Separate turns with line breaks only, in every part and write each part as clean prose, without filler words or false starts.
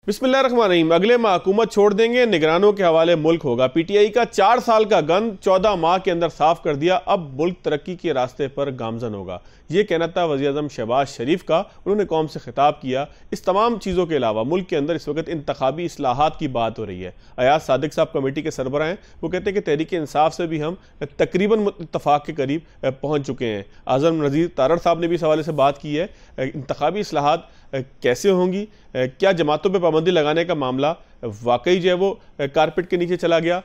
बिस्मिल्लाहिर्रहमानिर्रहीम। अगले माह हुकूमत छोड़ देंगे, निगरानों के हवाले मुल्क होगा। पीटीआई का 4 साल का गन 14 माह के अंदर साफ कर दिया, अब मुल्क तरक्की के रास्ते पर गामजन होगा। ये कहना था वज़ीर आज़म शहबाज शरीफ का। उन्होंने कौम से खिताब किया। इस तमाम चीज़ों के अलावा मुल्क के अंदर इस वक्त इंतखाबी इस्लाहात की बात हो रही है। अयाज सादिक साहब कमेटी के सरबराह हैं, वो कहते हैं कि तहरीक इंसाफ से भी हम तकरीबन इत्तफाक के करीब पहुँच चुके हैं। आज़म नज़ीर तारड़ साहब ने भी इस हवाले से बात की है। इंतखाबी इस्लाहात कैसे होंगी, क्या जमातों पे पाबंदी लगाने का मामला वाकई जो है वो कारपेट के नीचे चला गया।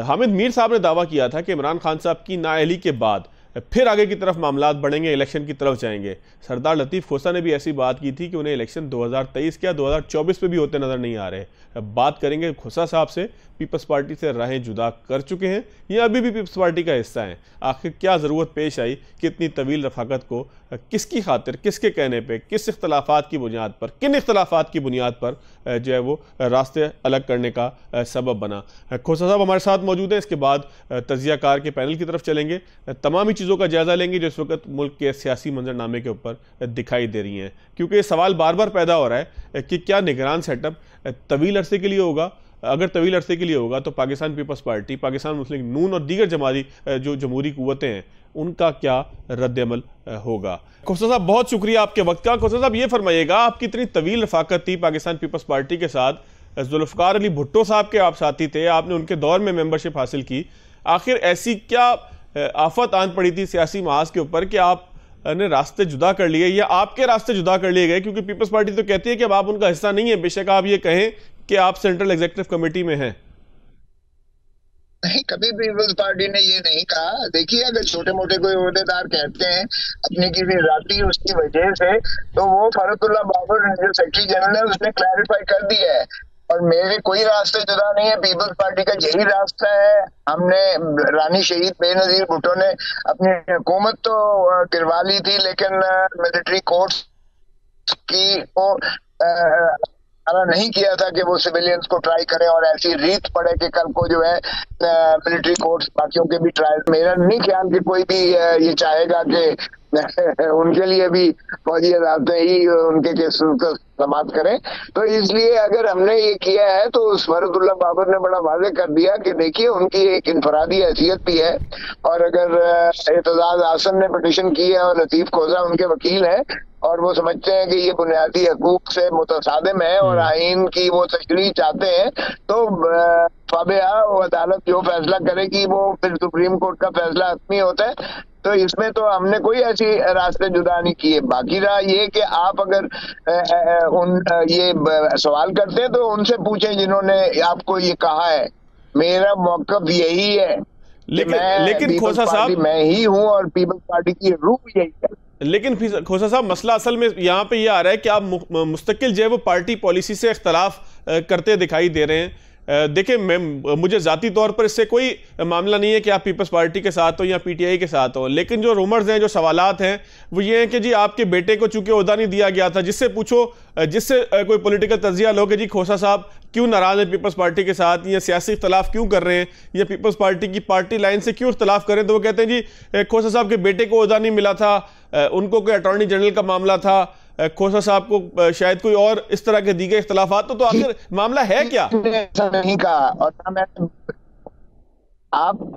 हामिद मीर साहब ने दावा किया था कि इमरान खान साहब की नाअहली के बाद फिर आगे की तरफ मामलात बढ़ेंगे, इलेक्शन की तरफ जाएंगे। सरदार लतीफ़ खोसा ने भी ऐसी बात की थी कि उन्हें इलेक्शन 2023 क्या 2024 पे भी होते नज़र नहीं आ रहे। बात करेंगे खोसा साहब से। पीपल्स पार्टी से राहें जुदा कर चुके हैं या अभी भी पीपल्स पार्टी का हिस्सा हैं। आखिर क्या ज़रूरत पेश आई कि इतनी तवील रफ़ाकत को किसकी खातिर, किसके कहने पर, किस इख्तलाफात की बुनियाद पर, किन इख्तलाफात की बुनियाद पर जो है वो रास्ते अलग करने का सबब बना। खोसा साहब हमारे साथ मौजूद हैं। इसके बाद तजियाकार के पैनल की तरफ चलेंगे, तमाम ही चीज़ों का जायज़ा लेंगे जो इस वक्त मुल्क के सियासी मंजरनामे के ऊपर दिखाई दे रही हैं। क्योंकि ये सवाल बार बार पैदा हो रहा है कि क्या निगरान सेटअप तवील अरसे के लिए होगा। अगर तवील अरसे के लिए होगा तो पाकिस्तान पीपल्स पार्टी, पाकिस्तान मुस्लिम लीग नून और दीगर जमाती जो जमहूरी कुव्वतें हैं उनका क्या रद्द-ए-अमल होगा। खोसा साहब बहुत शुक्रिया आपके वक्त का। खोसा साहब ये फरमाइएगा, आपकी इतनी तवील रफ़ाकत थी पाकिस्तान पीपल्स पार्टी के साथ, जुल्फ़िकार अली भुट्टो साहब के आप साथी थे, आपने उनके दौर में मेंबरशिप हासिल की। आखिर ऐसी क्या आफत आन पड़ी थी सियासी महाज के ऊपर कि आप ने रास्ते जुदा कर लिए या आपके रास्ते जुदा कर लिए गए? क्योंकि पीपल्स पार्टी तो कहती है कि अब आप उनका हिस्सा नहीं है, बेशक आप ये कहें कि आप सेंट्रल एग्जीक्यूटिव कमेटी में हैं।
नहीं, कभी पीपल्स पार्टी ने ये नहीं कहा। देखिए, अगर छोटे मोटे कोई ओहदेदार कहते हैं अपनी किसी जाति उसकी वजह से, तो वो फरतुल्लाह बाबर जो सेक्रेटरी जनरल है उसने क्लैरिफाई कर दिया है। और मेरे कोई रास्ते जुदा नहीं है, पीपल्स पार्टी का यही रास्ता है। हमने रानी शहीद बेनजीर भुट्टो ने अपनी हुकूमत तो गिरवा ली थी, लेकिन मिलिट्री कोर्ट्स की को नहीं किया था कि वो सिविलियंस को ट्राई करें और ऐसी रीत पड़े कि कल को जो है मिलिट्री कोर्ट्स बाकियों के भी ट्रायल। मेरा नहीं ख्याल कि कोई भी ये चाहेगा कि उनके लिए भी फौजी अदालतें ही उनके केसेस को समाप्त करें। तो इसलिए अगर हमने ये किया है तो उस फरतुल्लाह बाबर ने बड़ा वाज़ेह कर दिया कि देखिए उनकी एक इनफरादी हैसियत भी है। और अगर एतजाज आसन ने पिटीशन की है और लतीफ खोसा उनके वकील हैं और वो समझते हैं कि ये बुनियादी हकूक से मुतसादिम है और आइन की वो तशरीह चाहते हैं, तो फाबिया वो अदालत जो फैसला करेगी वो फिर सुप्रीम कोर्ट का फैसला हतमी होता है। तो इसमें तो हमने कोई ऐसी रास्ते जुदा नहीं किए। बाकी रहा ये कि आप अगर ये सवाल करते हैं तो उनसे पूछें जिन्होंने आपको ये कहा है। मेरा मौक़िफ़ यही है,
लेकिन खोसा साहब
मैं ही हूँ और पीपल्स पार्टी की रूह यही है।
लेकिन खोसा साहब मसला असल में यहाँ पे ये आ रहा है कि आप मुस्तकिल जो है वो पार्टी पॉलिसी से इख्तलाफ करते दिखाई दे रहे हैं। देखिए, मुझे ज़ाती तौर पर इससे कोई मामला नहीं है कि आप पीपल्स पार्टी के साथ हो या पीटीआई के साथ हो, लेकिन जो रूमर्स हैं, जो सवालात हैं, वो ये हैं कि जी आपके बेटे को चूंकि ओहदा नहीं दिया गया था। जिससे पूछो, जिससे कोई पॉलिटिकल तज्जिया लो कि जी खोसा साहब क्यों नाराज़ हैं पीपल्स पार्टी के साथ, या सियासी इख्तलाफ क्यों कर रहे हैं, या पीपल्स पार्टी की पार्टी लाइन से क्यों इख्तलाफ करें, तो वो कहते हैं जी खोसा साहब के बेटे को ओहदा नहीं मिला था, उनको कोई अटॉर्नी जनरल का मामला था, खोसा साहब को शायद कोई और इस तरह के दीगर इख्तलाफात। तो आखिर मामला है क्या?
ऐसा नहीं कहा और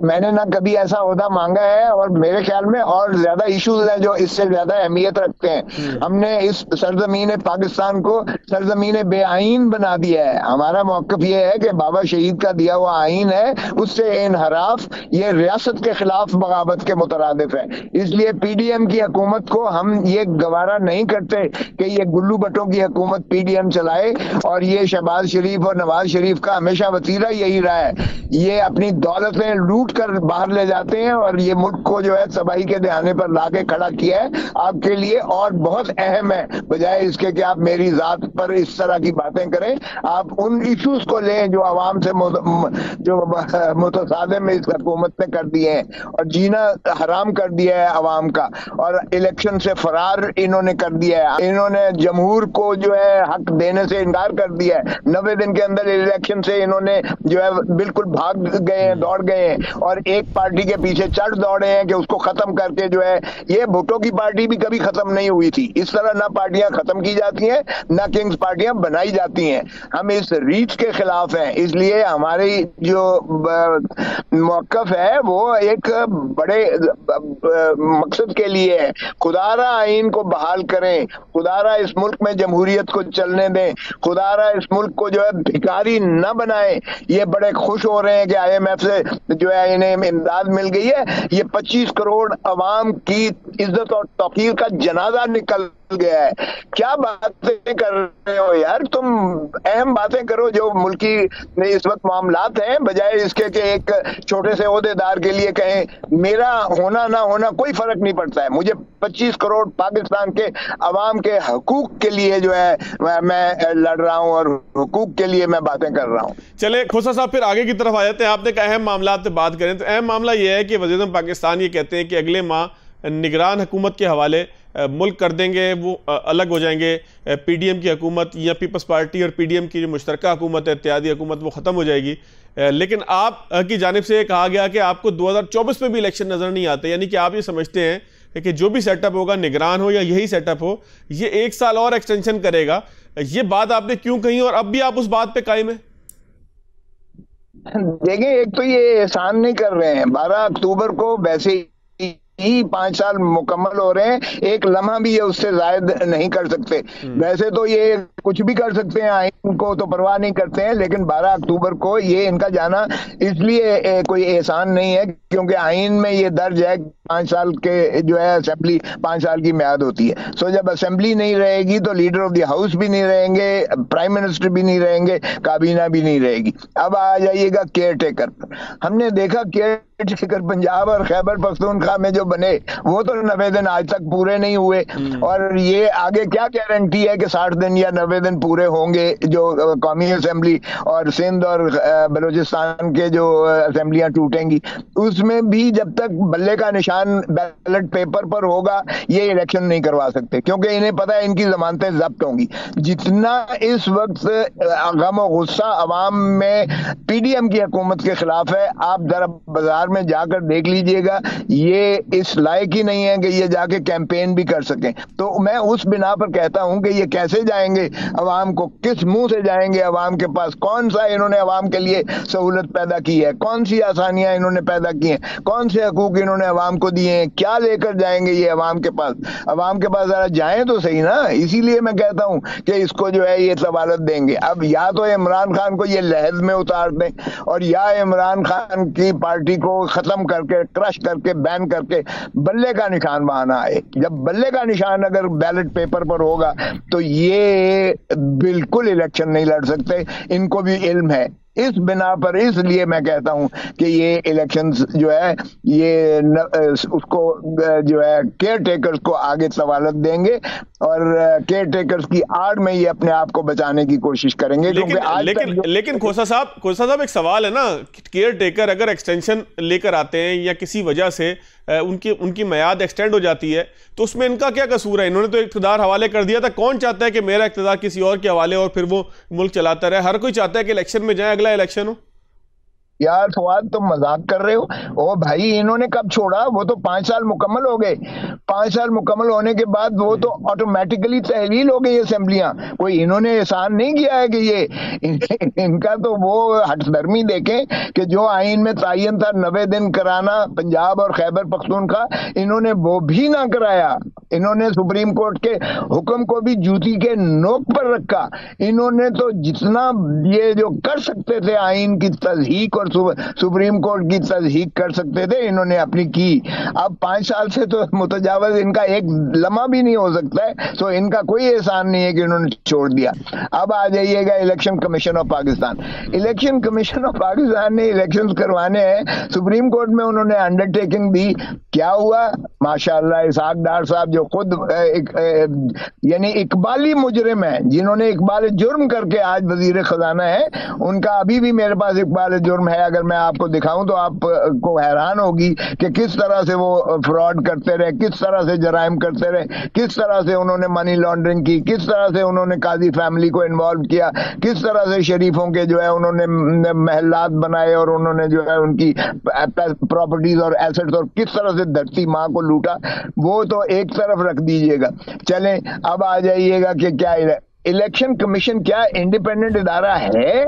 मैंने ना कभी ऐसा ओहदा मांगा है। और मेरे ख्याल में और ज्यादा इश्यूज हैं जो इससे ज्यादा अहमियत रखते हैं। हमने इस सरजमीन पाकिस्तान को सरजमीन बेआईन बना दिया है। हमारा मौक़िफ़ ये है कि बाबा शहीद का दिया हुआ आईन है, उससे इनहराफ ये रियासत के खिलाफ बगावत के मुतरादिफ है। इसलिए पीडीएम की हुकूमत को हम ये गवारा नहीं करते कि ये गुल्लू भट्टों की हुकूमत पीडीएम चलाए। और ये शहबाज शरीफ और नवाज शरीफ का हमेशा वसीला यही रहा है। ये अपनी दौलत लूट कर बाहर ले जाते हैं और ये मुल्क को जो है तबाही के दहाने पर लाके खड़ा किया है आपके लिए। और बहुत अहम है, बजाय इसके कि आप मेरी जात पर इस तरह की बातें करें, आप उन इश्यूज को लें जो आवाम से जो मुतसादिम इस हुकूमत ने कर दिए हैं और जीना हराम कर दिया है आवाम का, और इलेक्शन से फरार इन्होंने कर दिया है। इन्होंने जमहूर को जो है हक देने से इनकार कर दिया है। 90 दिन के अंदर इलेक्शन से इन्होंने जो है बिल्कुल भाग गए हैं, दौड़ गए गए हैं और एक पार्टी के पीछे चढ़ दौड़े हैं कि उसको खत्म करके जो है, ये भुट्टो की पार्टी भी कभी खत्म नहीं हुई थी। इस तरह ना पार्टियां खत्म की जाती हैं, ना किंग्स पार्टियां बनाई जाती हैं। हम इस रीच के खिलाफ हैं, इसलिए हमारी जो मौकफ है वो एक बड़े मकसद के लिए है। खुदारा आइन को बहाल करें, खुदारा इस मुल्क में जमहूरियत को चलने दें, खुदारा इस मुल्क को जो है भिखारी न बनाए। ये बड़े खुश हो रहे हैं कि IMF से जो है इन्हें इमदाद मिल गई है। ये 25 करोड़ अवाम की इज्जत और तौकीर का जनाजा निकल गया है। क्या बातें कर रहे हो यार तुम, अहम बातें करो जो मुल्की इस वक्त मामलात हैं, बजाय इसके कि एक छोटे से ओहदेदार के लिए कहें मेरा होना ना होना कोई फर्क नहीं पड़ता है, मुझे 25 करोड़ पाकिस्तान के अवाम के हकूक के लिए जो है मैं लड़ रहा हूं और हकूक के लिए मैं बातें कर रहा हूं।
चले खोसा साहब, फिर आगे की तरफ आ जाते हैं। आपने कहा अहम मामला पे बात करें, तो अहम मामला यह है कि वज़ीर-ए-आज़म पाकिस्तान ये कहते हैं कि अगले माह निगरान हुकूमत के हवाले मुल्क कर देंगे, वो अलग हो जाएंगे। PDM की हुकूमत या पीपल्स पार्टी और PDM की जो मुश्तरका हुकूमत है, इत्तेहादी हुकूमत, वो ख़त्म हो जाएगी। लेकिन आप की जानिब से कहा गया कि आपको 2024 में भी इलेक्शन नज़र नहीं आते, यानी कि आप ये समझते हैं कि जो भी सेटअप होगा, निगरान हो या यही सेटअप हो, ये 1 साल और एक्सटेंशन करेगा। ये बात आपने क्यों कही और अब भी आप उस बात पे कायम है?
देखें, एक तो ये एहसान नहीं कर रहे हैं, 12 अक्टूबर को वैसे ही 5 साल मुकम्मल हो रहे हैं, एक लम्हा भी ये उससे जायद नहीं कर सकते। वैसे तो ये कुछ भी कर सकते हैं, आइन को तो परवाह नहीं करते हैं, लेकिन 12 अक्टूबर को ये इनका जाना इसलिए कोई एहसान नहीं है क्योंकि आइन में ये दर्ज है 5 साल के जो है असेंबली 5 साल की म्याद होती है। सो जब असेंबली नहीं रहेगी तो लीडर ऑफ द हाउस भी नहीं रहेंगे, प्राइम मिनिस्टर भी नहीं रहेंगे, काबीना भी नहीं रहेगी। अब आ जाइएगा केयर टेकर पर। हमने देखा केयर टेकर पंजाब और खैबर पख्तूनख्वा में जो बने वो तो 90 दिन आज तक पूरे नहीं हुए, और ये आगे क्या गारंटी है कि 60 दिन या 90 दिन पूरे होंगे जो कौमी असेंबली और सिंध और बलूचिस्तान के जो असेंबलियां टूटेंगी। उसमें भी जब तक बल्ले का निशान बैलेट पेपर पर होगा ये इलेक्शन नहीं करवा सकते, क्योंकि इन्हें पता है इनकी जमानतें जब्त होंगी। जितना इस वक्त गम और गुस्सा अवाम में PDM की हुकूमत के खिलाफ है, आप जरा बाजार में जाकर देख लीजिएगा, ये इस लायक ही नहीं है कि ये जाके कैंपेन भी कर सकें। तो मैं उस बिना पर कहता हूं कि ये कैसे जाएंगे अवाम को, किस मुंह से जाएंगे अवाम के पास, कौन सा इन्होंने अवाम के लिए सहूलत पैदा की है, कौन सी आसानियां इन्होंने पैदा की हैं, कौन से हकूक इन्होंने अवाम को दिए हैं, क्या लेकर जाएंगे ये अवाम के पास। अवाम के पास जरा जाएं तो सही ना। इसीलिए मैं कहता हूं कि इसको जो है ये सवालत देंगे। अब या तो इमरान खान को ये लहज में उतार दें और या इमरान खान की पार्टी को खत्म करके, क्रश करके, बैन करके बल्ले का निशान बहाना आए। जब बल्ले का निशान अगर बैलेट पेपर पर होगा तो ये बिल्कुल इलेक्शन नहीं लड़ सकते, इनको भी इल्म है। इस बिना पर इसलिए मैं कहता हूं कि ये इलेक्शंस जो है ये उसको जो है केयर टेकर्स को आगे सवालत देंगे और केयर टेकर्स की आड़ में ये अपने आप को बचाने की कोशिश करेंगे।
लेकिन खोसा साहब एक सवाल है ना, केयर टेकर अगर एक्सटेंशन लेकर आते हैं या किसी वजह से उनकी मियाद एक्सटेंड हो जाती है तो उसमें इनका क्या कसूर है? इन्होंने तो इख्तिदार हवाले कर दिया था। कौन चाहता है कि मेरा इख्तिदार किसी और के हवाले और फिर वो मुल्क चलाता रहे? हर कोई चाहता है कि इलेक्शन में जाए, अगला इलेक्शन हो।
यार फवाद तुम मजाक कर रहे हो। ओ भाई, इन्होंने कब छोड़ा? वो तो 5 साल मुकम्मल हो गए। 5 साल मुकम्मल होने के बाद वो तो ऑटोमेटिकली तहलील हो गई असेंबलियां। कोई इन्होंने एहसान नहीं किया है कि ये इनका तो वो हठधर्मी देखें कि जो आइन में तयन था 90 दिन कराना पंजाब और खैबर पख्तूनख्वा, इन्होंने वो भी ना कराया। इन्होंने सुप्रीम कोर्ट के हुक्म को भी जूती के नोक पर रखा। इन्होंने तो जितना ये जो कर सकते थे आइन की तस्हीक और सुप्रीम कोर्ट की तस्हीक कर सकते थे, इन्होंने अपनी की। अब 5 साल से तो मुतजावज इनका एक लम्हा भी नहीं हो सकता है, तो इनका कोई एहसान नहीं है कि इन्होंने छोड़ दिया। अब आ जाइएगा election commission of Pakistan. Election commission of Pakistan ने इलेक्शन करवाने हैं, सुप्रीम कोर्ट में उन्होंने अंडरटेकिंग दी। क्या हुआ? माशाअल्लाह इसहाक डार साहब जो खुद यानी इकबाली मुजरिम है, जिन्होंने इकबाल जुर्म करके आज वजीर खजाना है, उनका अभी भी मेरे पास इकबाल जुर्म है, अगर मैं आपको दिखाऊं तो आपको हैरान होगी कि किस तरह से वो फ्रॉड करते रहे, किस तरह से जराइम करते रहे, किस तरह से उन्होंने मनी लॉन्ड्रिंग की, किस तरह से उन्होंने काजी फैमिली को इन्वॉल्व किया, किस तरह से शरीफों के जो है उन्होंने महलात बनाए और उन्होंने जो है उनकी प्रॉपर्टीज और एसेट्स और किस तरह से धरती माँ को लूटा। वो तो एक तरफ रख दीजिएगा। चलें अब आ जाइएगा कि क्या इलेक्शन कमीशन क्या इंडिपेंडेंट इदारा है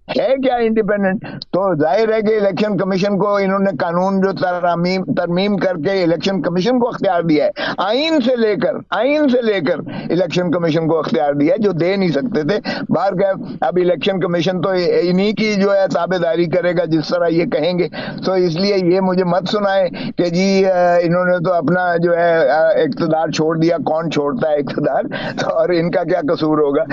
क्या इंडिपेंडेंट? तो जाहिर है कि इलेक्शन कमीशन को इन्होंने कानून जो तरमीम करके इलेक्शन कमीशन को अख्तियार दिया है, आइन से लेकर इलेक्शन कमीशन को अख्तियार दिया है, जो दे नहीं सकते थे। बाहर का अब इलेक्शन कमीशन तो इन्हीं की जो है ताबेदारी करेगा जिस तरह ये कहेंगे। तो इसलिए ये मुझे मत सुनाए कि जी इन्होंने तो अपना जो है इख्तियार छोड़ दिया। कौन छोड़ता है इख्तियार? तो और इनका क्या कसूर होगा?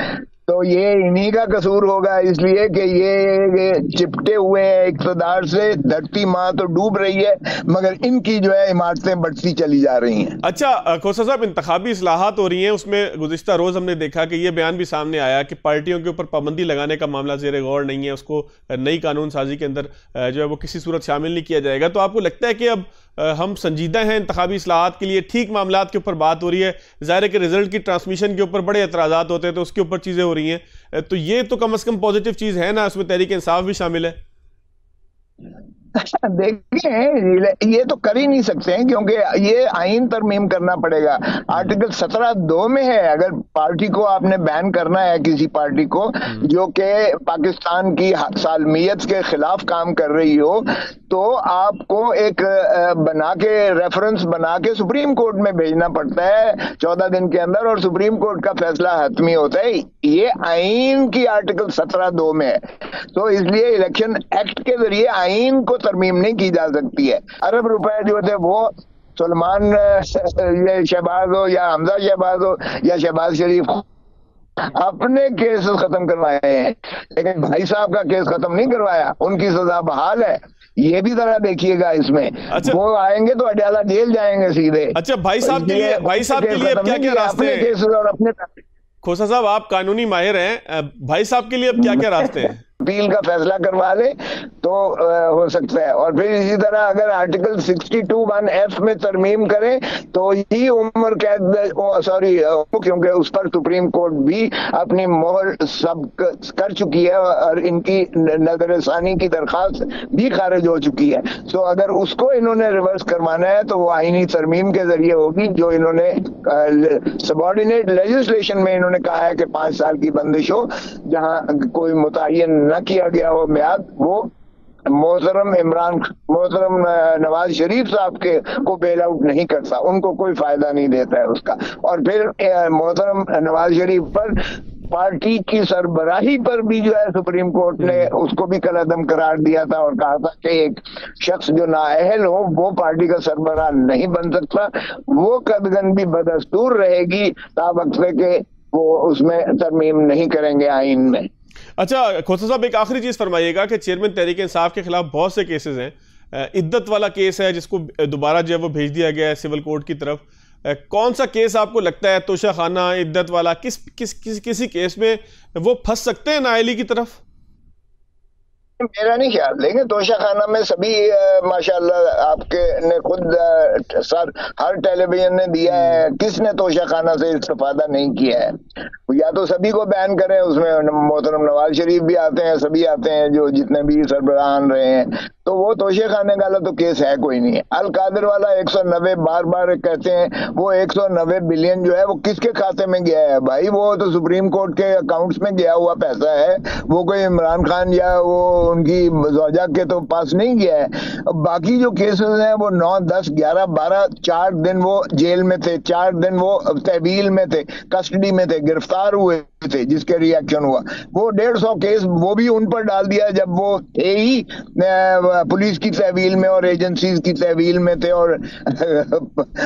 तो ये इन्हीं का कसूर होगा, इसलिए कि ये चिपटे हुए हैं इक़्तिदार से। धरती माँ तो डूब रही है मगर इनकी जो है इमारतें बढ़ती चली जा रही हैं।
अच्छा खोसा साहब, इंतखाबी इस्लाहात हो रही हैं, उसमें गुज़िश्ता रोज हमने देखा कि ये बयान भी सामने आया कि पार्टियों के ऊपर पाबंदी लगाने का मामला ज़ेर गौर नहीं है, उसको नई कानून साजी के अंदर जो है वो किसी सूरत शामिल नहीं किया जाएगा। तो आपको लगता है कि अब हम संजीदा हैं इंतखाबी इस्लाहात के लिए? ठीक मामलात के ऊपर बात हो रही है, ज़ाहिर है कि रिजल्ट की ट्रांसमिशन के ऊपर बड़े एतराज़ात होते हैं तो उसके ऊपर चीज़ें हो रही हैं, तो ये तो कम से कम पॉजिटिव चीज़ है ना, उसमें तहरीक इंसाफ भी शामिल है।
देखिए ये तो कर ही नहीं सकते हैं क्योंकि ये आइन तरमीम करना पड़ेगा। आर्टिकल 17(2) में है, अगर पार्टी को आपने बैन करना है, किसी पार्टी को जो कि पाकिस्तान की सालमियत के खिलाफ काम कर रही हो, तो आपको एक बना के रेफरेंस बना के सुप्रीम कोर्ट में भेजना पड़ता है 14 दिन के अंदर, और सुप्रीम कोर्ट का फैसला हतमी होता है। ये आइन की आर्टिकल 17(2) में है। तो इसलिए इलेक्शन एक्ट के जरिए आइन को तरमीम नहीं की जा सकती है। अरब रुपए जो थे वो सलमान ये शहबाज हो या हमजा शहबाज हो या शहबाज शरीफ अपने केस खत्म करवाए हैं, लेकिन भाई साहब का केस खत्म नहीं करवाया, उनकी सजा बहाल है। ये भी जरा देखिएगा इसमें। अच्छा, वो आएंगे तो अडयाला जेल जाएंगे सीधे।
अच्छा, भाई साहब के लिए क्या क्या रास्ते हैं? अपने केस और अपने खोसा साहब, आप कानूनी माहिर हैं, भाई साहब के लिए अब क्या क्या रास्ते हैं?
अपील का फैसला करवा ले तो हो सकता है। और फिर इसी तरह अगर आर्टिकल 62(1)(f) में तरमीम करें तो ही उम्र कैद क्योंकि उस पर सुप्रीम कोर्ट भी अपनी मोहर सब कर चुकी है और इनकी नजरसानी की दरखास्त भी खारिज हो चुकी है। तो अगर उसको इन्होंने रिवर्स करवाना है तो वो आईनी तरमीम के जरिए होगी, जो इन्होंने सबऑर्डिनेट लेजिस्लेशन में इन्होंने कहा है कि 5 साल की बंदिश हो, जहां कोई मुतय्यन न किया गया हो म्याद, वो मोहतरम नवाज शरीफ साहब के को बेल आउट नहीं करता, उनको कोई फायदा नहीं देता है उसका। और फिर मोहतरम नवाज शरीफ पर पार्टी की सरबराही पर भी जो है सुप्रीम कोर्ट ने उसको भी कलअदम करार दिया था और कहा था कि एक शख्स जो नाअहल हो वो पार्टी का सरबराह नहीं बन सकता। वो कदगन भी बदस्तूर रहेगी तावक्ते के, वो उसमें तरमीम नहीं करेंगे आइन में।
अच्छा खोसा साहब, एक आखिरी चीज फरमाइएगा कि चेयरमैन तहरीक इंसाफ के खिलाफ बहुत से केसेस हैं, इद्दत वाला केस है जिसको दोबारा जो है वो भेज दिया गया है सिविल कोर्ट की तरफ। कौन सा केस आपको लगता है तोशा खाना इद्दत वाला, किसी केस में वो फंस सकते हैं नाअहली की तरफ?
मेरा नहीं ख्याल, लेकिन तोशा खाना में सभी माशाल्लाह आपके ने खुद सर हर टेलीविजन ने दिया है, किसने तोशा खाना से इस्तेफादा नहीं किया है? या तो सभी को बैन करें, उसमें मोहतरम नवाज शरीफ भी आते हैं, सभी आते हैं जो जितने भी सरबराहान रहे हैं, तो वो तोशे खाने वाला तो केस है कोई नहीं है। अल कादिर वाला 190 बार बार कहते हैं, वो 190 बिलियन जो है वो किसके खाते में गया है भाई? वो तो सुप्रीम कोर्ट के अकाउंट्स में गया हुआ पैसा है, वो कोई इमरान खान या वो उनकी ज़ौजा के तो पास नहीं गया है। बाकी जो केसेस हैं वो 9, 10, 11, 12, 4 दिन वो जेल में थे, 4 दिन वो तहवील में थे, कस्टडी में थे, गिरफ्तार हुए थे, जिसके रिएक्शन हुआ। वो 150 केस वो भी उन पर डाल दिया जब वो थे ही पुलिस की तहवील में और एजेंसीज की तहवील में थे और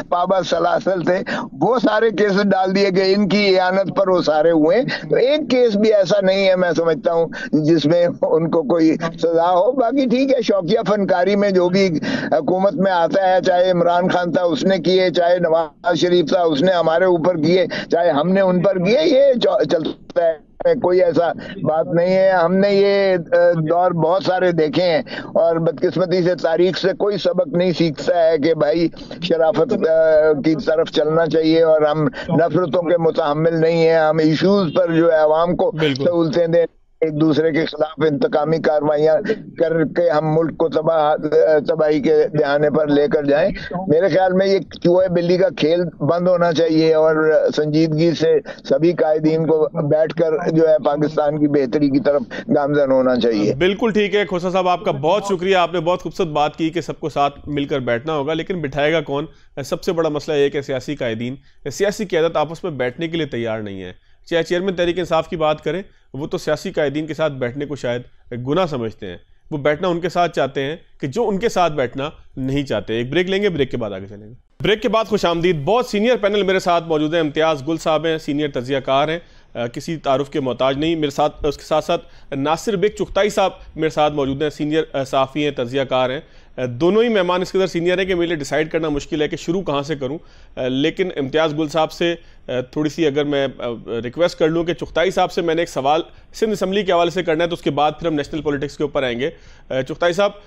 पाबा सलासल थे, वो सारे केसेस डाल दिए गए, इनकी इयानत पर वो सारे हुए। तो एक केस भी ऐसा नहीं है मैं समझता हूँ जिसमें उनको कोई सजा हो। बाकी ठीक है, शौकिया फनकारी में जो भी हुकूमत में आता है, चाहे इमरान खान था उसने किए, चाहे नवाज शरीफ था उसने हमारे ऊपर किए, चाहे हमने उन पर किए, ये चलता है। में कोई ऐसा बात नहीं है। हमने ये दौर बहुत सारे देखे हैं और बदकिस्मती से तारीख से कोई सबक नहीं सीखता है कि भाई शराफत की तरफ चलना चाहिए और हम नफरतों के मुतहम्मिल नहीं है। हम इश्यूज पर जो है आवाम को सहूलतें दें, एक दूसरे के खिलाफ इंतकामी कार्रवाइयां करके हम मुल्क को तबाही के दहाने पर लेकर जाएं। मेरे ख्याल में ये चूहे बिल्ली का खेल बंद होना चाहिए और संजीदगी से सभी कायदीन को बैठकर जो है पाकिस्तान की बेहतरी की तरफ गामजन होना चाहिए।
बिल्कुल ठीक है खोसा साहब, आपका बहुत शुक्रिया। आपने बहुत खूबसूरत बात की कि सबको साथ मिलकर बैठना होगा, लेकिन बिठाएगा कौन? सबसे बड़ा मसला यह है कि सियासी कायदीन, सियासी क़यादत आपस में बैठने के लिए तैयार नहीं है। चाहे चेयरमैन तहरीक इंसाफ की बात करें, वो तो सियासी कायदीन के साथ बैठने को शायद गुनाह समझते हैं। वो बैठना उनके साथ चाहते हैं कि जो उनके साथ बैठना नहीं चाहते। एक ब्रेक लेंगे, ब्रेक के बाद आगे चलेंगे। ब्रेक के बाद खुशामदीद। बहुत सीनियर पैनल मेरे साथ मौजूद है। इम्तियाज़ गुल साहब हैं, सीनियर तजियाकार हैं, किसी तारुफ के मोहताज नहीं। मेरे साथ उसके साथ साथ नासिर बेग चुगताई साहब मेरे साथ मौजूद हैं, सीनियर सहाफ़ी हैं, तजियाकार हैं। दोनों ही मेहमान इसके अंदर सीनियर हैं कि मेरे लिए डिसाइड करना मुश्किल है कि शुरू कहाँ से करूँ। लेकिन इम्तियाज़ गुल साहब से थोड़ी सी अगर मैं रिक्वेस्ट कर लूँ कि चुगताई साहब से मैंने एक सवाल सिंध असम्बली के हवाले से करना है, तो उसके बाद फिर हम नेशनल पॉलिटिक्स के ऊपर आएंगे। चुगताई साहब,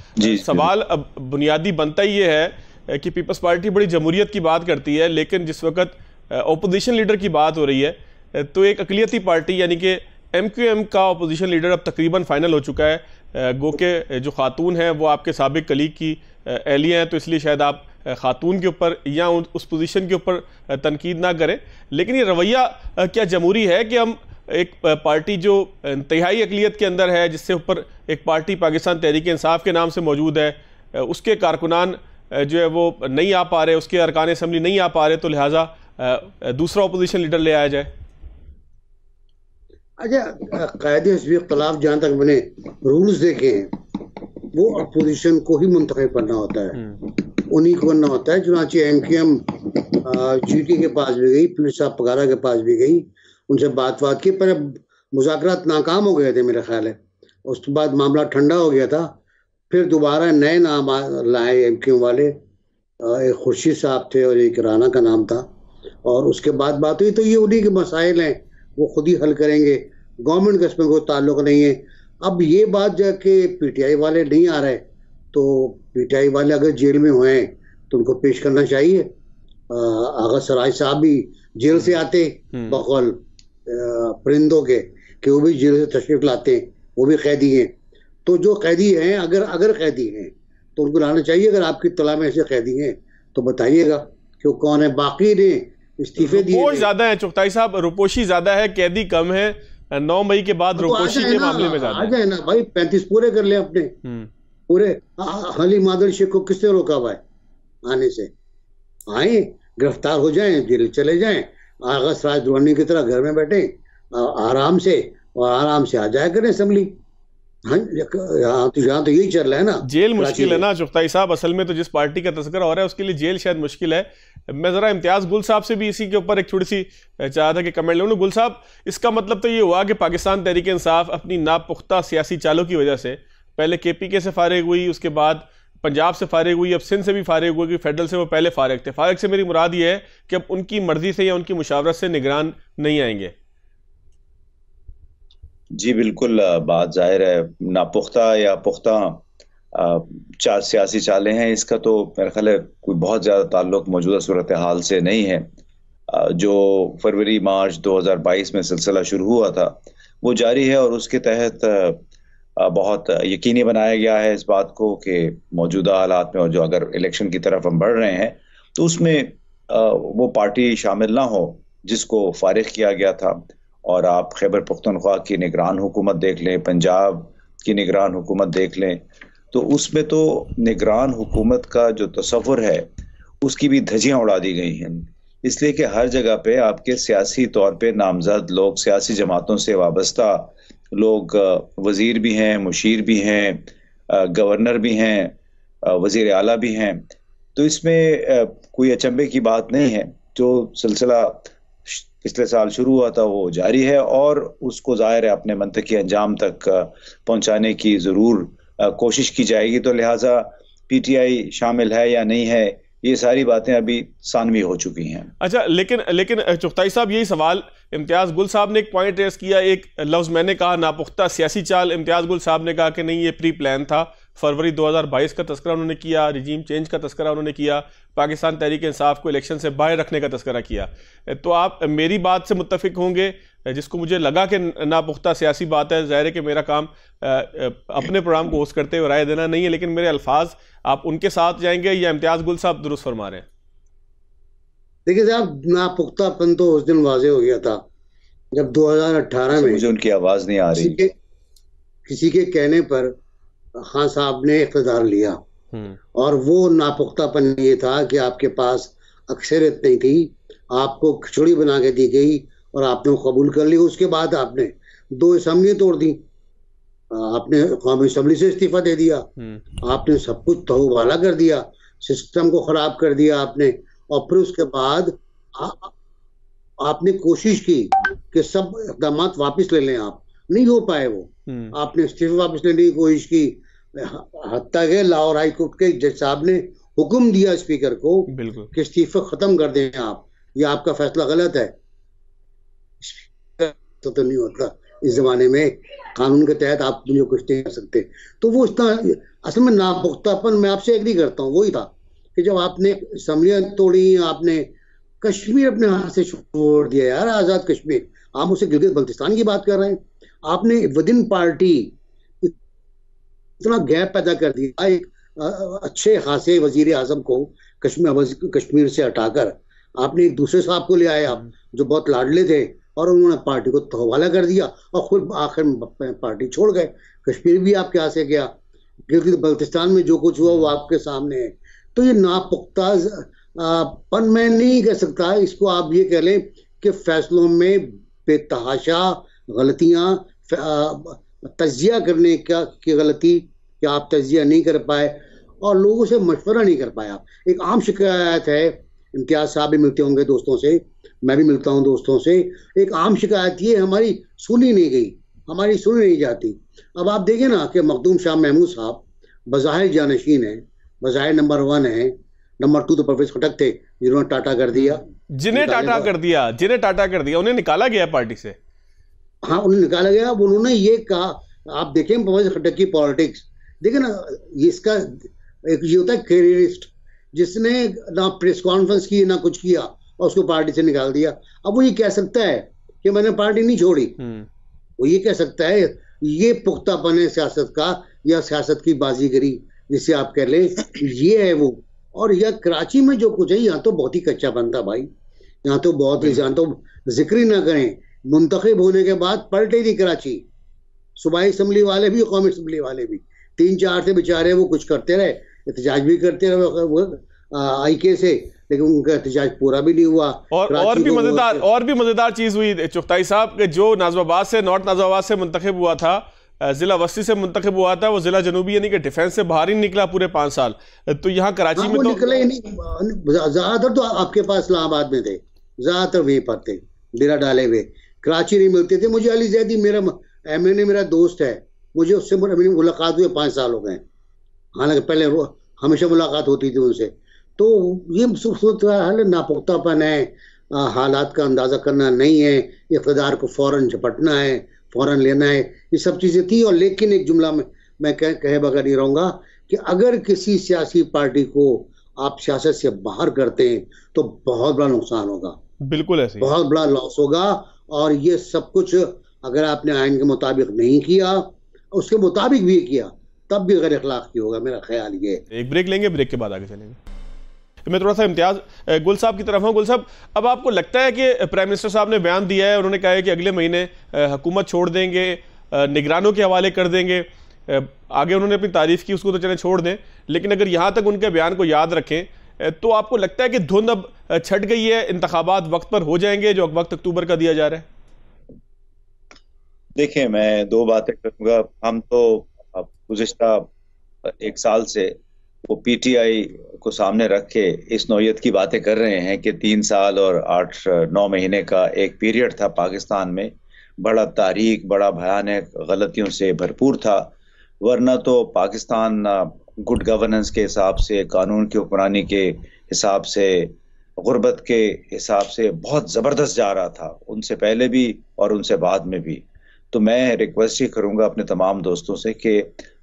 सवाल अब बुनियादी बनता ही ये है कि पीपल्स पार्टी बड़ी जमहूरियत की बात करती है, लेकिन जिस वक्त अपोजिशन लीडर की बात हो रही है तो एक अक़लियती पार्टी यानी कि MQM का अपोजिशन लीडर अब तकरीबन फाइनल हो चुका है। गो के जो खातून है वो आपके साबिक कलीग की एहलिया हैं, तो इसलिए शायद आप खातून के ऊपर या उस पोजीशन के ऊपर तनकीद ना करें। लेकिन ये रवैया क्या जमहूरी है कि हम एक पार्टी जो इंतहाई अक़लियत के अंदर है, जिससे ऊपर एक पार्टी पाकिस्तान तहरीक इंसाफ के नाम से मौजूद है, उसके कारकुनान जो है वो नहीं आ पा रहे, उसके अरकान असम्बली नहीं आ पा रहे, तो लिहाजा दूसरा अपोजिशन लीडर ले आया जाए?
अच्छा, कायदे हिज़्ब इख्तिलाफ जहाँ तक मैंने रूल्स देखे हैं, वो अपोजिशन को ही मुंतखब करना होता है, उन्हीं को करना होता है। चुनांचे MQM GT के पास भी गई, पीर साहब पगारा के पास भी गई, उनसे बात की, पर मुज़ाकरात नाकाम हो गए थे मेरा ख्याल है। उसके बाद मामला ठंडा हो गया था, फिर दोबारा नए नाम लाए MQM वाले, एक खुर्शीद साहब थे और एक राना का नाम था, और उसके बाद बात हुई। तो ये उन्हीं के मसाइल हैं, वो खुद ही हल करेंगे, गवर्नमेंट का इसमें कोई ताल्लुक नहीं है। अब ये बात जाके PTI वाले नहीं आ रहे, तो PTI वाले अगर जेल में हुए हैं तो उनको पेश करना चाहिए। आगा सराय साहब भी जेल से आते बकौल परिंदों के, कि वो भी जेल से तशरीफ लाते हैं, वो भी कैदी हैं। तो जो कैदी हैं, अगर कैदी हैं तो उनको लाना चाहिए। अगर आपकी तला में ऐसे कैदी हैं तो बताइएगा कि वो कौन है। बाकी ने इस्तीफे दिए,
रुपोश ज्यादा है चुगताई साहब, रुपोशी ज्यादा है, कैदी कम है। 9 मई के बाद रुपोशी के मामले में ज्यादा
आ जाए ना भाई, 35 पूरे कर ले अपने पूरे। हली मादल शेख को किसने रोका हुआ है आने से? आए, गिरफ्तार हो जाएं, जेल चले जाएं, आगा सराज दुरानी की तरह घर में बैठे आराम से, और आराम से आ जाया करें असम्बली। यहाँ तो यही चल रहा है ना।
जेल मुश्किल है ना चुगताई साहब, असल में तो जिस पार्टी का तस्करा हो रहा है उसके लिए जेल शायद मुश्किल है। मैं जरा इम्तियाज़ गुल साहब से भी इसी के ऊपर एक छोटी सी चाहा था कि कमेंट लूँ। गुल साहब, इसका मतलब तो ये हुआ कि पाकिस्तान तहरीक इंसाफ अपनी नापुख्ता सियासी चालों की वजह से पहले KPK से फारिग हुई, उसके बाद पंजाब से फारिग हुई, अब सिंध से भी फारिग हुई, फेडरल से वो पहले फारिग थे। फारिग से मेरी मुराद ये है कि अब उनकी मर्जी से या उनकी मुशावरत से निगरान नहीं आएंगे।
जी बिल्कुल, बात जाहिर है, नापुख्ता या पुख्ता सियासी चालें हैं, इसका तो मेरा ख्याल है कोई बहुत ज़्यादा ताल्लुक मौजूदा सूरत हाल से नहीं है। जो फरवरी मार्च 2022 में सिलसिला शुरू हुआ था वो जारी है, और उसके तहत बहुत यकीनी बनाया गया है इस बात को कि मौजूदा हालात में, और जो अगर इलेक्शन की तरफ हम बढ़ रहे हैं तो उसमें वो पार्टी शामिल ना हो जिसको फारिग किया गया था। और आप खैबर पख्तूनख्वा की निगरान हुकूमत देख लें, पंजाब की निगरान हुकूमत देख लें, तो उसमें तो निगरान हुकूमत का जो तस्वुर है उसकी भी धज्जियां उड़ा दी गई हैं। इसलिए कि हर जगह पे आपके सियासी तौर पे नामजद लोग, सियासी जमातों से वाबस्ता लोग, वजीर भी हैं, मुशीर भी हैं, गवर्नर भी हैं, वजीर आला भी हैं। तो इसमें कोई अचंभे की बात नहीं है। जो सिलसिला पिछले साल शुरू हुआ था वो जारी है, और उसको ज़ाहिर है अपने मंतकी अंजाम तक पहुंचाने की ज़रूर कोशिश की जाएगी। तो लिहाजा PTI शामिल है या नहीं है, ये सारी बातें अभी सानवी हो चुकी हैं।
अच्छा, लेकिन चुगताई साहब, यही सवाल इम्तियाज गुल साहब ने एक पॉइंट रेस किया, एक लफ्ज़ मैंने कहा नापुख्ता सियासी चाल, इम्तियाज गुल साहब ने कहा कि नहीं ये प्री प्लान था। फरवरी 2022 का तस्करा उन्होंने किया, रिजीम चेंज का तस्करा उन्होंने किया, पाकिस्तान तहरीक इंसाफ को इलेक्शन से बाहर रखने का तस्करा किया। तो आप मेरी बात से मुत्तफिक होंगे, जिसको मुझे लगा कि नापुख्ता सियासी बात है। ज़ाहिर है कि मेरा काम अपने प्रोग्राम को होस्ट करते हुए राय देना नहीं है, लेकिन मेरे अल्फाज आप उनके साथ जाएंगे या इम्तियाज गुल साहब दुरुस्त फरमा रहे हैं?
देखिए साहब, नापुख्तापन तो उस दिन वाजे हो गया था जब 2018 में
मुझे उनकी आवाज नहीं आ रही,
किसी के कहने पर खान साहब ने इख्तियार लिया, और वो नापुख्तापन ये था कि आपके पास अक्सरियत नहीं थी, आपको खिचड़ी बना के दी गई और आपने कबूल कर लिया। उसके बाद आपने 2 असम्बलियां तोड़ दी, आपने कौमी असम्बली से इस्तीफा दे दिया, आपने सब कुछ तहवाला कर दिया, सिस्टम को खराब कर दिया आपने। और फिर उसके बाद आपने कोशिश की कि सब इक़दाम वापस ले लें, आप नहीं हो पाए। वो आपने इस्तीफा वापस लेने की कोशिश की, हत्ता के लाहौर हाई कोर्ट के जज साहब ने हुक्म दिया स्पीकर को कि इस्तीफा खत्म कर दें आप, ये आपका फैसला गलत है। तो नहीं होता इस जमाने में, कानून के तहत आप मुझे कुछ नहीं कर सकते। तो वो इतना असल में नापुख्तापन, मैं आपसे एग्री करता हूँ, वही था कि जब आपने असम्बलियां तोड़ी, आपने कश्मीर अपने हाथ से छोड़ दिया यार, आजाद कश्मीर। आप मुझसे गिलगित बल्तिस्तान की बात कर रहे हैं। आपने विद इन पार्टी इतना गैप पैदा कर दिया, एक अच्छे खासे वजीर आजम को कश्मीर से हटाकर आपने एक दूसरे साहब को ले आए आप, जो बहुत लाडले थे, और उन्होंने पार्टी को तहवाला कर दिया और खुद आखिर में पार्टी छोड़ गए। कश्मीर भी आपके यहाँ से गया, गिलगित बल्तिस्तान में जो कुछ हुआ वो आपके सामने है। तो ये नापुख्ता पन मैं नहीं कह सकता, इसको आप ये कह लें कि फैसलों में बेतहाशा गलतियां, तजिया करने की गलती कि आप तजिया नहीं कर पाए और लोगों से मशवरा नहीं कर पाया। एक आम शिकायत है, इम्तियाज साहब भी मिलते होंगे दोस्तों से, मैं भी मिलता हूं दोस्तों से, एक आम शिकायत ये हमारी सुनी नहीं गई, हमारी सुनी नहीं जाती। अब आप देखें ना कि मखदूम शाह महमूद साहब बज़ाहिर जानशीन है, बज़ाहिर नंबर 1 है, नंबर 2 तो परवेज खटक थे जिन्होंने टाटा कर दिया,
जिन्हें टाटा कर दिया, उन्हें निकाला गया पार्टी से।
हाँ, उन्हें निकाला गया। अब उन्होंने ये कहा, आप देखें परवेज खटक की पॉलिटिक्स देखें ना, इसका एक ये होता है कैरियरिस्ट, जिसने ना प्रेस कॉन्फ्रेंस की ना कुछ किया और उसको पार्टी से निकाल दिया। अब वो ये कह सकता है कि मैंने पार्टी नहीं छोड़ी, वो ये कह सकता है, ये पुख्तापन है सियासत का या सियासत की बाजीगरी जिसे आप कह ले, ये है वो। और यह कराची में जो कुछ है, यहाँ तो बहुत ही कच्चा बनता भाई, यहाँ तो बहुत ही, यहाँ तो जिक्र ही ना करें, मुंतखब होने के बाद पलटे थी कराची, सूबाई असम्बली वाले भी, कौमी असम्बली वाले भी, 3-4 थे बेचारे, वो कुछ करते रहे, एहतजाज भी करते रहे आईके से, लेकिन उनका एहतजाज पूरा भी नहीं हुआ।
और भी मजेदार चीज हुई चुगताई साहब, जो नाज़िमाबाद से, नॉर्थ नाज़िमाबाद से मुंतखब हुआ था, जिला वस्ती से मुंतखब हुआ था, वो जिला जनूबी यानी कि डिफेंस से बाहर ही निकला पूरे 5 साल। तो यहाँ कराची में तो
निकले ही नहीं, ज्यादातर तो आपके पास इस्लामाबाद में थे, ज्यादातर वहीं पर थे डेरा डाले हुए, कराची नहीं मिलते थे। मुझे अली जैदी मेरा MNA मेरा दोस्त है, मुझे उससे मुलाकात हुए 5 साल हो गए, हालांकि पहले हमेशा मुलाकात होती थी उनसे। तो ये नापुख्तापन है, हालात का अंदाजा करना नहीं है, इक़्तिदार को फौरन झपटना है, फौरन लेना है, ये सब चीजें थी। और लेकिन एक जुमला में मैं कहे बगैर नहीं रहूंगा कि अगर किसी सियासी पार्टी को आप सियासत से बाहर करते हैं तो बहुत बड़ा नुकसान होगा,
बिल्कुल ऐसे
बहुत बड़ा लॉस होगा। और ये सब कुछ अगर आपने आइन के मुताबिक नहीं किया, उसके मुताबिक भी किया, तब भी गैर अखलाकी होगा, मेरा ख्याल ये।
एक ब्रेक लेंगे, ब्रेक के बाद आगे चलेंगे। मैं थोड़ा सा इम्तियाज गुल साहब की तरफ हूँ। गुल साहब, अब आपको लगता है कि प्राइम मिनिस्टर साहब ने बयान दिया है, उन्होंने कहा है कि अगले महीने हुकूमत छोड़ देंगे, निगरानों के हवाले कर देंगे, आगे उन्होंने अपनी तारीफ की, उसको तो चले छोड़ दें, लेकिन अगर यहाँ तक उनके बयान को याद रखें तो आपको लगता है कि धुंध अब छट गई है, इंतखाबात वक्त पर हो जाएंगे जो वक्त अक्टूबर का दिया जा रहा है?
देखिए, मैं 2 बातें करूंगा। हम तो गुज़िश्ता 1 साल से वो PTI को सामने रख के इस नौयत की बातें कर रहे हैं कि 3 साल और 8-9 महीने का एक पीरियड था पाकिस्तान में, बड़ा तारीख, बड़ा भयानक गलतियों से भरपूर था, वरना तो पाकिस्तान गुड गवर्नेंस के हिसाब से, कानून की हुक्मरानी के हिसाब से, गुर्बत के हिसाब से बहुत ज़बरदस्त जा रहा था, उनसे पहले भी और उनसे बाद में भी। तो मैं रिक्वेस्ट ही करूंगा अपने तमाम दोस्तों से कि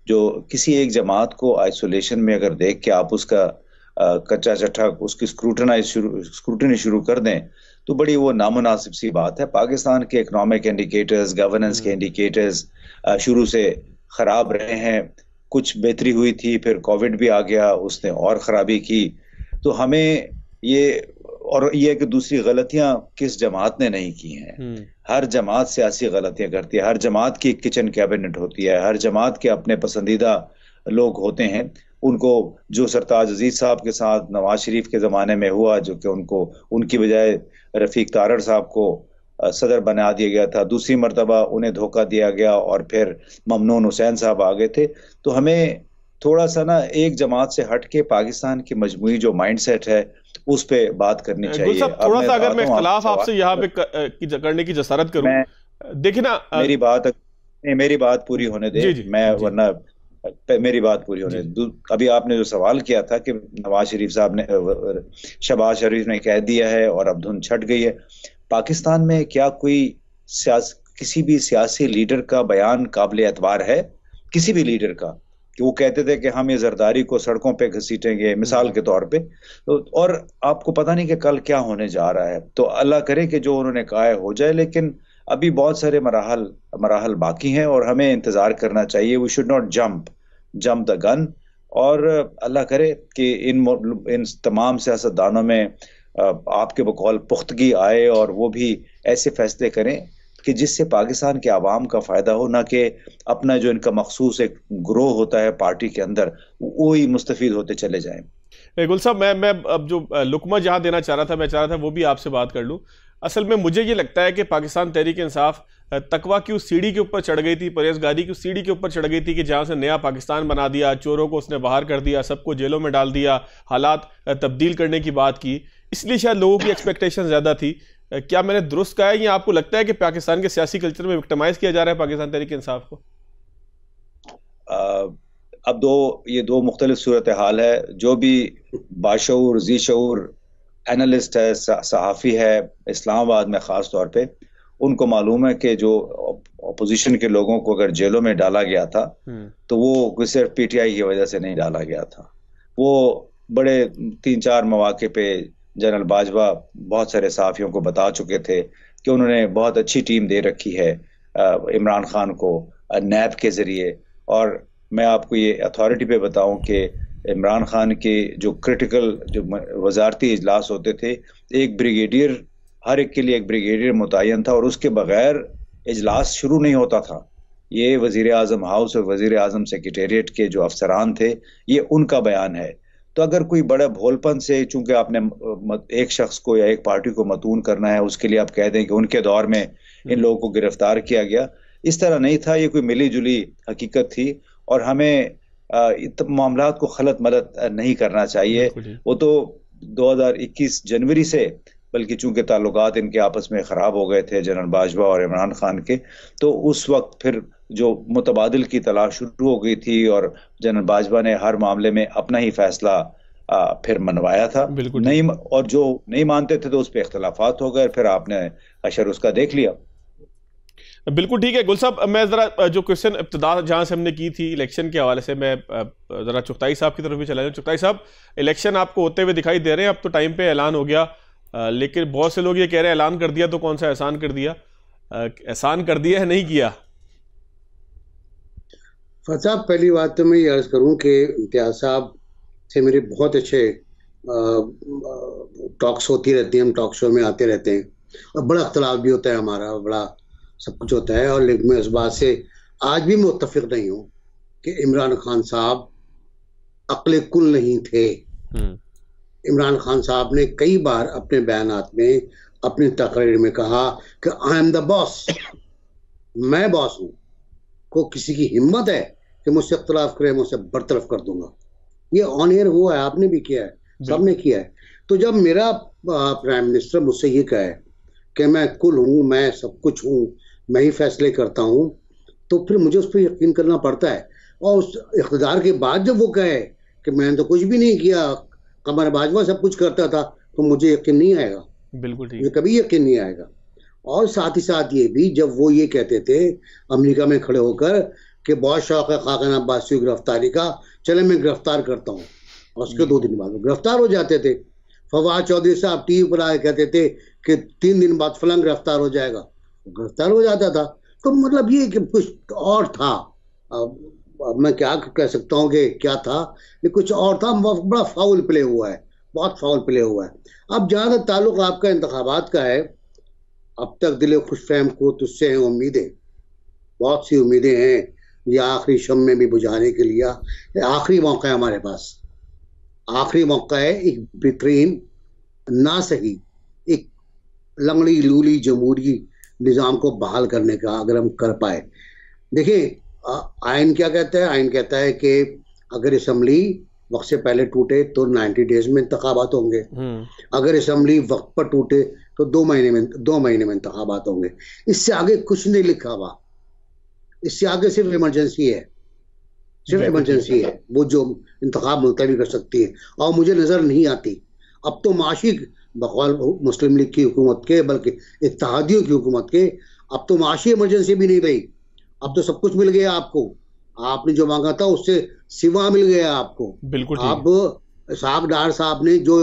जो किसी एक जमात को आइसोलेशन में अगर देख के आप उसका कच्चा चट्टा उसकी स्क्रूटनी शुरू कर दें तो बड़ी वो नामुनासिब सी बात है। पाकिस्तान के इकोनॉमिक इंडिकेटर्स, गवर्नेंस के इंडिकेटर्स शुरू से खराब रहे हैं। कुछ बेहतरी हुई थी, फिर कोविड भी आ गया, उसने और खराबी की। तो हमें ये कि दूसरी गलतियां किस जमात ने नहीं की हैं। हर जमात सियासी गलतियां करती है, हर जमात की किचन कैबिनेट होती है, हर जमात के अपने पसंदीदा लोग होते हैं। उनको जो सरताज अजीज साहब के साथ नवाज शरीफ के ज़माने में हुआ, जो कि उनकी बजाय रफ़ीक तारड़ साहब को सदर बना दिया गया था, दूसरी मरतबा उन्हें धोखा दिया गया और फिर ममनून हुसैन साहब आ गए थे। तो हमें थोड़ा सा ना एक जमात से हट के पाकिस्तान की मजमूई जो माइंडसेट है उस पे बात करनी चाहिए।
थोड़ा सा अगर मैं इख्तिलाफ आपसे यहाँ पे करने की जसारत करूं, देखिए ना,
मेरी बात पूरी होने दे, मैं वरना मेरी बात पूरी होने दे। अभी आपने जो सवाल किया था कि नवाज शरीफ साहब ने, शहबाज शरीफ ने कह दिया है और अब धुन छट गई है। पाकिस्तान में क्या कोई किसी भी सियासी लीडर का बयान काबिल एतबार है, किसी भी लीडर का, कि वो कहते थे कि हम ये जरदारी को सड़कों पे घसीटेंगे मिसाल के तौर पे, और आपको पता नहीं कि कल क्या होने जा रहा है। तो अल्लाह करे कि जो उन्होंने कहा है हो जाए, लेकिन अभी बहुत सारे मराहल बाकी हैं और हमें इंतजार करना चाहिए। We should not jump the gun. और अल्लाह करे कि इन तमाम सियासतदानों में आपके बकौल पुख्तगी आए और वो भी ऐसे फैसले करें कि जिससे पाकिस्तान के आवाम का फायदा हो, ना कि अपना जो इनका मखसूस एक ग्रोह होता है पार्टी के अंदर वो ही मुस्तफीद होते चले जाएं।
गुल साहब, मैं अब जो लुकमा जहां देना चाह रहा था वो भी आपसे बात कर लूं। असल में मुझे ये लगता है कि पाकिस्तान तहरीक इंसाफ तकवा की उस सीढ़ी के ऊपर चढ़ गई थी, परहेजगारी की उस सीढ़ी के ऊपर चढ़ गई थी कि जहां से नया पाकिस्तान बना दिया, चोरों को उसने बाहर कर दिया, सबको जेलों में डाल दिया, हालात तब्दील करने की बात की, इसलिए शायद लोगों की एक्सपेक्टेशन ज़्यादा थी। क्या मैंने दुरुस्त कहा है या आपको लगता है कि पाकिस्तान के सियासी कल्चर में विक्टिमाइज किया जा रहा है पाकिस्तान तहरीक इंसाफ को?
अब ये दो मुख्तलिफ सूरत हाल है। जो भी बाशऊर ज़ीशऊर एनालिस्ट है, सहाफ़ी है इस्लामाबाद में ख़ास तौर पे, उनको मालूम है कि जो अपोजिशन के लोगों को अगर जेलों में डाला गया था तो वो सिर्फ पीटीआई की वजह से नहीं डाला गया था। वो बड़े 3-4 मौके पे जनरल बाजवा बहुत सारे सहाफ़ियों को बता चुके थे कि उन्होंने बहुत अच्छी टीम दे रखी है इमरान खान को नैब के ज़रिए। और मैं आपको ये अथॉरिटी पे बताऊं कि इमरान खान के जो क्रिटिकल जो वजारती इजलास होते थे, एक ब्रिगेडियर, हर एक के लिए एक ब्रिगेडियर मुतय्यन था और उसके बगैर इजलास शुरू नहीं होता था। ये वजीर आजम हाउस और वजीर आजम सेक्रेटेरिएट के जो अफसरान थे, ये उनका बयान है। तो अगर कोई बड़ा भोलपन से, चूंकि आपने एक शख्स को या एक पार्टी को मतून करना है, उसके लिए आप कह दें कि उनके दौर में इन लोगों को गिरफ्तार किया गया, इस तरह नहीं था। ये कोई मिली जुली हकीकत थी और हमें मामलात को खलत मलत नहीं करना चाहिए। वो तो 2021 जनवरी से, बल्कि चूंकि ताल्लुकात इनके आपस में ख़राब हो गए थे जनरल बाजवा और इमरान खान के, तो उस वक्त फिर जो मुतबादिल की तलाश शुरू हो गई थी और जनरल बाजवा ने हर मामले में अपना ही फैसला फिर मनवाया था। नहीं, और जो नहीं मानते थे तो उस पर इख्तलाफात हो गए, फिर आपने अशर उसका देख लिया।
बिल्कुल ठीक है। गुल साहब, मैं ज़रा जो क्वेश्चन इब्तिदा जहाँ से हमने की थी इलेक्शन के हवाले से, मैं ज़रा चुगताई साहब की तरफ भी चला जाऊँ। चुगताई साहब, इलेक्शन आपको होते हुए दिखाई दे रहे हैं, अब तो टाइम पे ऐलान हो गया, लेकिन बहुत से लोग ये कह रहे हैं ऐलान कर दिया तो कौन सा एहसान कर दिया, एहसान कर दिया है नहीं किया?
फता, पहली बात तो मैं ये अर्ज़ करूँ कि इम्तियाज़ साहब से मेरे बहुत अच्छे टॉक्स होती रहती हैं, हम टॉक शो में आते रहते हैं और बड़ा अख्तलाफ भी होता है हमारा, बड़ा सब कुछ होता है। और लेकिन मैं इस बात से आज भी मुत्तफिक नहीं हूँ कि इमरान खान साहब अक्ल कुल नहीं थे। इमरान खान साहब ने कई बार अपने बयानात में, अपनी तकरीर में कहा कि आई एम द बॉस, मैं बॉस हूँ। को किसी की हिम्मत है कि मुझसे इख्तलाफ करे, मुझसे बरतरफ कर दूंगा। ये ऑन एयर हुआ है, आपने भी किया है, सबने किया है। तो जब मेरा प्राइम मिनिस्टर मुझसे ये कहे कि मैं कुल हूँ, मैं सब कुछ हूँ, मैं ही फैसले करता हूँ, तो फिर मुझे उस पर यकीन करना पड़ता है। और उस इख्तिदार के बाद जब वो कहे कि मैंने तो कुछ भी नहीं किया, कमर बाजवा सब कुछ करता था, तो मुझे यकीन नहीं आएगा,
बिल्कुल ठीक,
मुझे कभी यकीन नहीं आएगा। और साथ ही साथ ये भी, जब वो ये कहते थे अमेरिका में खड़े होकर कि बहुत शौक है खाकिन अब्बासी की गिरफ्तारी का, चले मैं गिरफ्तार करता हूँ, और उसके 2 दिन बाद वो गिरफ्तार हो जाते थे। फवाद चौधरी साहब टीवी पर आए कहते थे कि 3 दिन बाद फलां गिरफ्तार हो जाएगा, वो गिरफ्तार हो जाता था। तो मतलब ये कि कुछ और था, अब मैं क्या कह सकता हूँ कि क्या था, ये कुछ और था। बड़ा फाउल प्ले हुआ है, बहुत फाउल प्ले हुआ है। अब जहाँ तक ताल्लुक आपका इंतखाबात का है, अब तक दिल खुश फहम को तुझसे हैं उम्मीदें, बहुत सी उम्मीदें हैं, ये आखिरी शम में भी बुझाने के लिए आखिरी मौका है हमारे पास, आखिरी मौका है एक बेहतरीन ना सही एक लंगड़ी लूली जमहूरी निज़ाम को बहाल करने का, अगर हम कर पाए। देखिए आइन क्या कहता है, आइन कहता है कि अगर असम्बली वक्त से पहले टूटे तो 90 डेज में इंतखाबात होंगे, अगर असम्बली वक्त पर टूटे तो 2 महीने में इंतखाबात होंगे। इससे आगे कुछ नहीं लिखा हुआ, इससे आगे सिर्फ इमरजेंसी है, सिर्फ इमरजेंसी है वो जो इंतखाब मुलतवी कर सकती है। और मुझे नजर नहीं आती अब तो माशी बकौल मुस्लिम लीग की हुकूमत के, बल्कि इत्तेहादियों की हुकूमत के, अब तो माशी इमरजेंसी भी नहीं रही, अब तो सब कुछ मिल गया आपको, आपने जो मांगा था उससे सिवा मिल गया आपको।
बिल्कुल
आप इसहाक डार साहब ने जो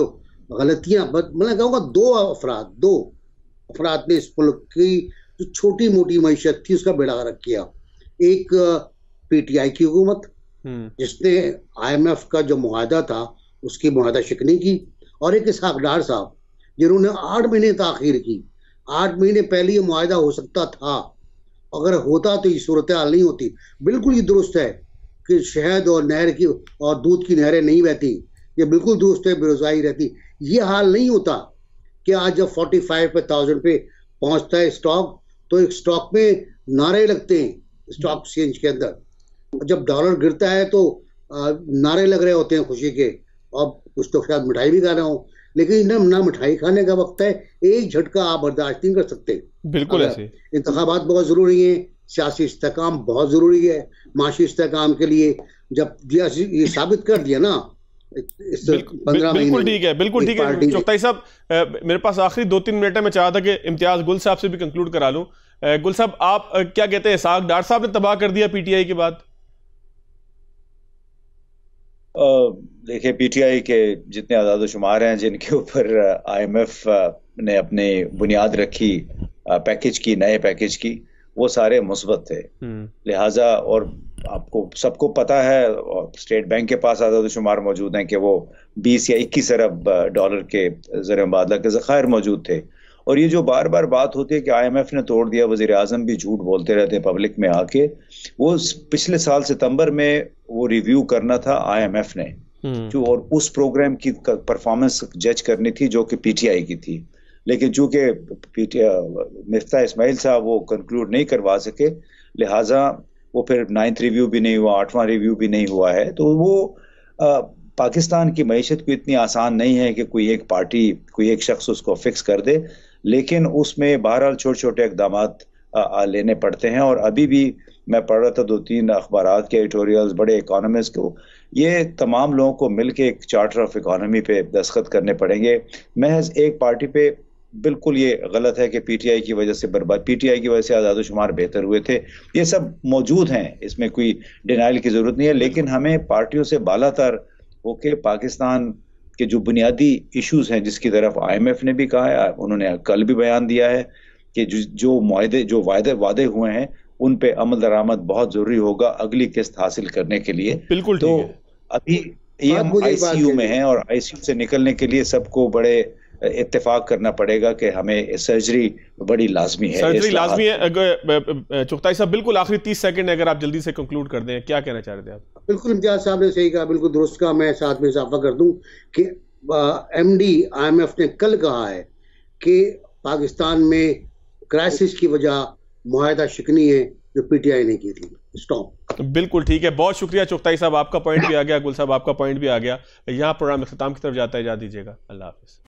गलतियां, मैं कहूँगा 2 अफराद ने इस मुल्क की जो छोटी मोटी मईशत थी उसका बेड़ा गर्क किया। एक पीटीआई की हुकूमत जिसने IMF का जो मुआहदा था उसकी मुआहदा शिकनी की, और एक इसहाक डार साहब जिन्होंने 8 महीने ताखीर की। 8 महीने पहले ये मुआहदा हो सकता था, अगर होता तो ये सूरत हाल नहीं होती। बिल्कुल ये दुरुस्त है कि शहद और नहर की और दूध की नहरें नहीं बहती, ये बिल्कुल दुरुस्त है, बेरोजगारी रहती। ये हाल नहीं होता कि आज जब 45,000 पे पहुंचता है स्टॉक, तो एक स्टॉक में नारे लगते हैं स्टॉक एक्सचेंज के अंदर। जब डॉलर गिरता है तो नारे लग रहे होते हैं खुशी के, और कुछ तो शायद मिठाई भी खा रहे हो, लेकिन ना मिठाई खाने का वक्त है, एक झटका आप बर्दाश्त नहीं कर सकते।
बिल्कुल ऐसे
इंतखाबात बहुत जरूरी है, सियासी इस्तेकाम बहुत जरूरी है, माशी इस्तेकाम के लिए जब ये साबित कर दिया ना इस 15 महीने।
बिल्कुल ठीक है, बिल्कुल ठीक है चुगताई साहब। मेरे पास आखिरी 2-3 मिनट है, मैं चाहता कि इम्तियाज गुल साहब से भी कंक्लूड करा लूं। गुल साहब आप क्या कहते हैं, इसहाक डार साहब ने तबाह कर दिया पीटीआई के बाद?
देखिए पीटीआई के जितने आज़ाद शुमार हैं जिनके ऊपर IMF ने अपनी बुनियाद रखी पैकेज की, नए पैकेज की, वो सारे मुस्बत थे। लिहाजा और आपको सबको पता है, स्टेट बैंक के पास आज़ाद शुमार मौजूद हैं कि वो 20 या 21 अरब डॉलर के ज़र मुबादला के ज़खायर मौजूद थे। और ये जो बार बार बात होती है कि IMF ने तोड़ दिया, वज़ीर आज़म भी झूठ बोलते रहते हैं पब्लिक में आके, वो पिछले साल सितंबर में वो रिव्यू करना था IMF ने जो, और उस प्रोग्राम की परफॉर्मेंस जज करनी थी जो कि पीटीआई की थी। लेकिन चूंकि मिफ्ता इस्माइल साहब वो कंक्लूड नहीं करवा सके, लिहाजा वो फिर 9th रिव्यू भी नहीं हुआ, 8वां रिव्यू भी नहीं हुआ है। तो वो पाकिस्तान की मईशत को इतनी आसान नहीं है कि कोई एक पार्टी, कोई एक शख्स उसको फिक्स कर दे, लेकिन उसमें बहरहाल छोटे छोटे इक़दाम लेने पड़ते हैं। और अभी भी मैं पढ़ रहा था 2-3 अखबारात के एडिटोरियल्स, बड़े इकोनॉमिस्ट को, ये तमाम लोगों को मिलके एक चार्टर ऑफ इकोनॉमी पे दस्तखत करने पड़ेंगे। महज एक पार्टी पे बिल्कुल ये गलत है कि पीटीआई की वजह से बर्बाद, पीटीआई की वजह से आज़ाद शुमार बेहतर हुए थे, ये सब मौजूद हैं, इसमें कोई डिनाइल की जरूरत नहीं है। लेकिन हमें पार्टियों से बालातर होके पाकिस्तान के जो बुनियादी इश्यूज हैं, जिसकी तरफ IMF ने भी कहा है, उन्होंने कल भी बयान दिया है कि जो वादे हुए हैं उन पे अमल दरामद बहुत जरूरी होगा अगली किस्त हासिल करने के लिए।
बिल्कुल
तो अभी ये हम ICU में हैं, और ICU से निकलने के लिए सबको बड़े इत्तेफाक करना पड़ेगा कि हमें सर्जरी बड़ी लाजमी है,
सर्जरी लाजमी है। चुगताई साहब बिल्कुल आखिरी 30 सेकंड अगर आप जल्दी से कंक्लूड कर दें, क्या कहना चाह रहे थे आप?
बिल्कुल इम्तियाज साहब ने सही कहा, बिल्कुल दुरुस्त कहा। मैं साथ में इजाफा कर दूं कि MD IMF ने कल कहा है कि पाकिस्तान में क्राइसिस की वजह मुआहदा शिकनी है जो PTI ने की थी। स्टॉप।
बिल्कुल ठीक है, बहुत शुक्रिया चुगताई साहब, आपका पॉइंट भी आ गया, गुल साहब आपका पॉइंट भी आ गया। यहाँ प्रोग्राम इख्तिताम की तरफ जाता है, इजाज़त दीजिएगा, अल्लाह हाफिज़।